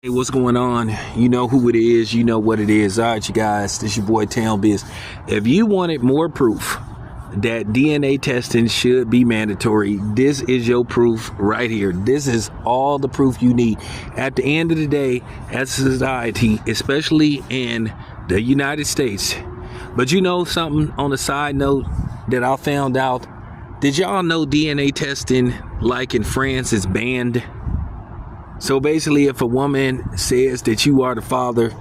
Hey, what's going on? You know who it is. You know what it is. All right, you guys, this your boy Town Biz. If you wanted more proof that DNA testing should be mandatory, this is your proof right here. This is all the proof you need. At the end of the day, as a society, especially in the United States. But you know something on a side note that I found out? Did y'all know DNA testing, like in France, is banned? So basically, if a woman says that you are the father,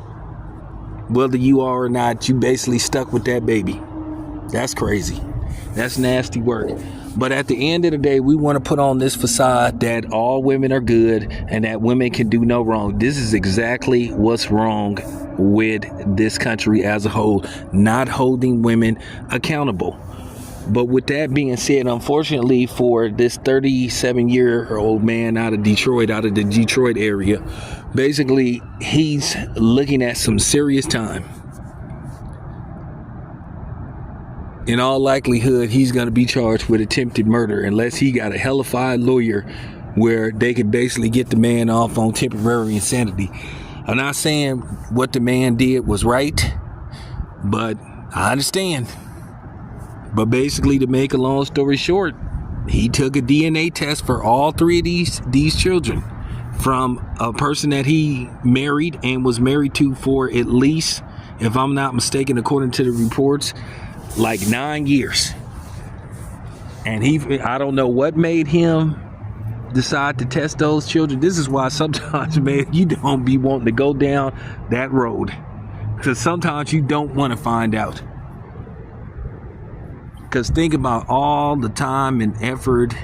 whether you are or not, you basically stuck with that baby. That's crazy. That's nasty work. But at the end of the day, we want to put on this facade that all women are good and that women can do no wrong. This is exactly what's wrong with this country as a whole, not holding women accountable. But with that being said, unfortunately for this 37-year-old man out of the Detroit area, basically he's looking at some serious time. In all likelihood, he's going to be charged with attempted murder unless he got a hellified lawyer where they could basically get the man off on temporary insanity. I'm not saying what the man did was right, but I understand. But basically, to make a long story short, he took a DNA test for all three of these children from a person that he married and was married to for at least, if I'm not mistaken, according to the reports, like 9 years. And I don't know what made him decide to test those children. This is why sometimes, man, you don't be wanting to go down that road, because sometimes you don't want to find out. Because think about all the time and effort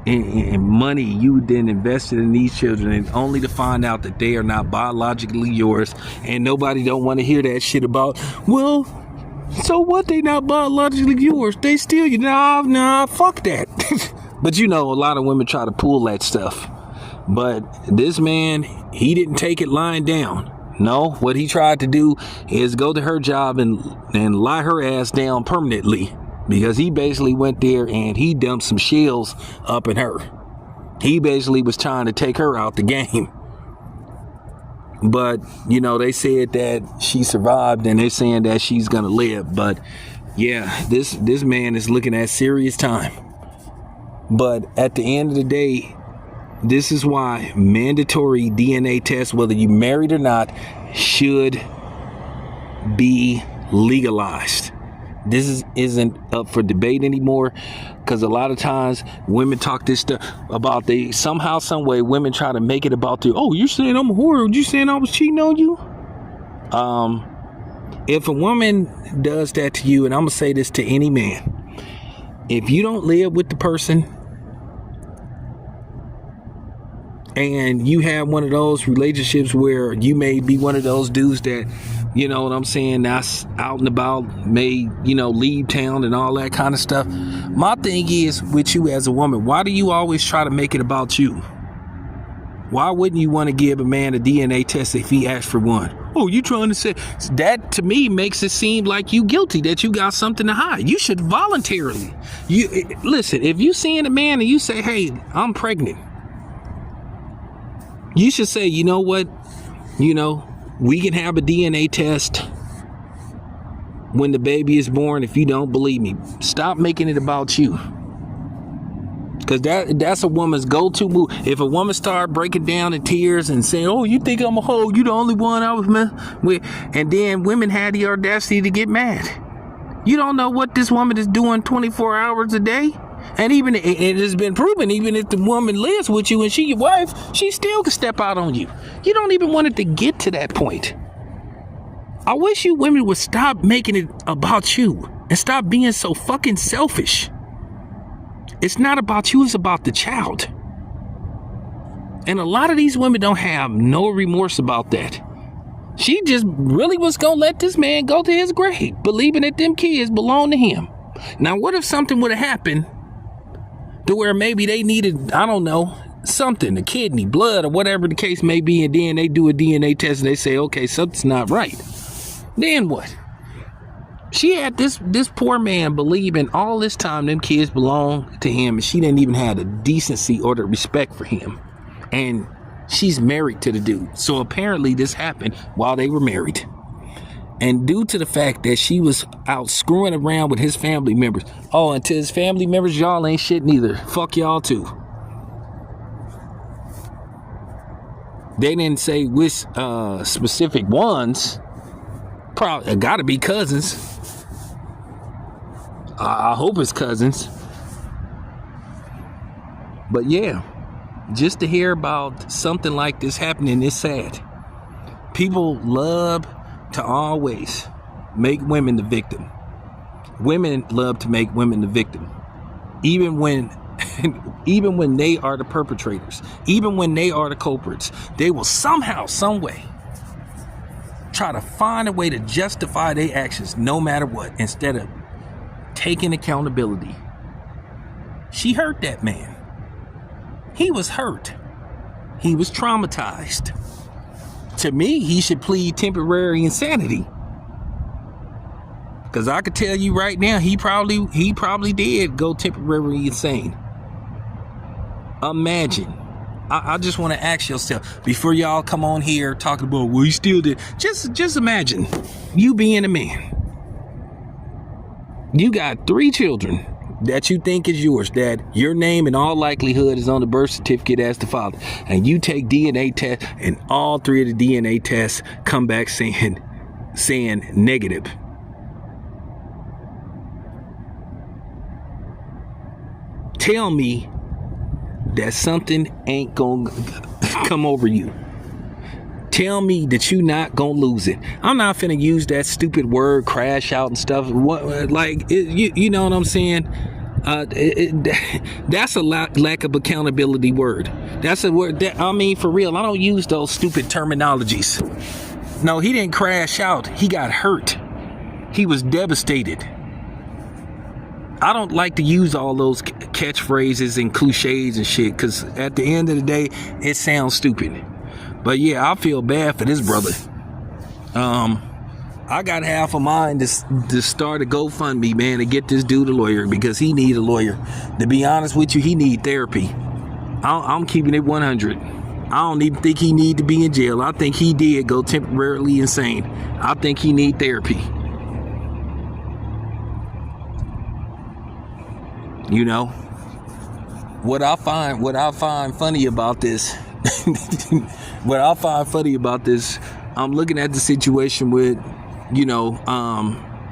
and money you then invested in these children, and only to find out that they are not biologically yours. And nobody don't want to hear that shit about, well, so what, they not biologically yours, they steal you. Nah, fuck that. But you know, a lot of women try to pull that stuff. But this man, he didn't take it lying down. No, what he tried to do is go to her job and lie her ass down permanently, because he basically went there and he dumped some shells up in her. He basically was trying to take her out the game. But, you know, they said that she survived and they're saying that she's going to live. But yeah, this man is looking at serious time. But at the end of the day, this is why mandatory DNA tests, whether you married or not, should be legalized. This isn't up for debate anymore, because a lot of times women talk this stuff about somehow, some way, women try to make it about you saying I'm a whore, you saying I was cheating on you? If a woman does that to you, and I'm gonna say this to any man, if you don't live with the person and you have one of those relationships where you may be one of those dudes that, you know what I'm saying, that's out and about, may, leave town and all that kind of stuff. My thing is with you as a woman, why do you always try to make it about you? Why wouldn't you want to give a man a DNA test if he asked for one? Oh, you trying to say that? To me makes it seem like you guilty, that you got something to hide. You should voluntarily. Listen, if you seeing a man and you say, hey, I'm pregnant, you should say, you know what, we can have a DNA test when the baby is born. If you don't believe me, stop making it about you. Because that's a woman's go-to move. If a woman start breaking down in tears and saying, oh, you think I'm a hoe, you the only one I was messing with, and then women had the audacity to get mad. You don't know what this woman is doing 24 hours a day. And even it has been proven, even if the woman lives with you and she your wife, she still can step out on you. You don't even want it to get to that point. I wish you women would stop making it about you and stop being so fucking selfish. It's not about you, it's about the child. And a lot of these women don't have no remorse about that. She just really was gonna let this man go to his grave, believing that them kids belong to him. Now, what if something would have happened to where maybe they needed, I don't know, something, a kidney, blood, or whatever the case may be, and then they do a DNA test and they say, okay, something's not right. Then what? She had this poor man believing all this time them kids belong to him, and she didn't even have the decency or the respect for him. And She's married to the dude. So apparently this happened while they were married. And due to the fact that she was out screwing around with his family members. Oh, and to his family members, y'all ain't shit neither. Fuck y'all too. They didn't say which specific ones. Probably gotta be cousins. I hope it's cousins. But yeah, just to hear about something like this happening is sad. People love to always make women the victim. Women love to make women the victim. Even when they are the perpetrators, even when they are the culprits, they will somehow, some way try to find a way to justify their actions no matter what, instead of taking accountability. She hurt that man. He was hurt. He was traumatized. To me, he should plead temporary insanity. Because I could tell you right now, he probably did go temporarily insane. Imagine. I just want to ask yourself, before y'all come on here talking about, well, he still did. Just imagine you being a man. You got 3 children that you think is yours, that your name in all likelihood is on the birth certificate as the father. And you take DNA tests, and all 3 of the DNA tests come back saying negative. Tell me that something ain't gonna come over you. Tell me that you not gonna lose it. I'm not finna use that stupid word crash out and stuff. What, like, you know what I'm saying? That's a lack of accountability word. That's a word that, I mean, for real, I don't use those stupid terminologies. No, he didn't crash out. He got hurt. He was devastated. I don't like to use all those catchphrases and cliches and shit, because at the end of the day, it sounds stupid. But yeah, I feel bad for this brother. I got half a mind to start a GoFundMe, man, to get this dude a lawyer, because he need a lawyer. To be honest with you, he need therapy. I'm keeping it 100. I don't even think he need to be in jail. I think he did go temporarily insane. I think he need therapy. You know, what I find funny about this, I'm looking at the situation with, you know,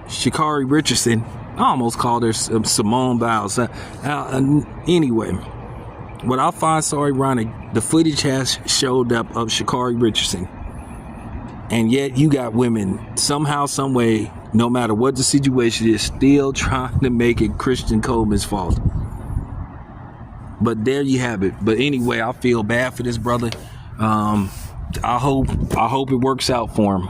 Sha'Carri Richardson. I almost called her Simone Biles. Anyway, what I find so ironic, the footage has showed up of Sha'Carri Richardson, and yet you got women somehow, some way, no matter what the situation is, still trying to make it Christian Coleman's fault. But there you have it. But anyway, I feel bad for this brother. I hope it works out for him.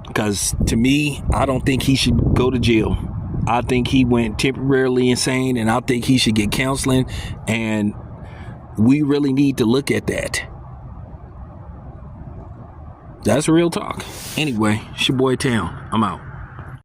Because to me, I don't think he should go to jail. I think he went temporarily insane, and I think he should get counseling. And we really need to look at that. That's real talk. Anyway, it's your boy Town. I'm out.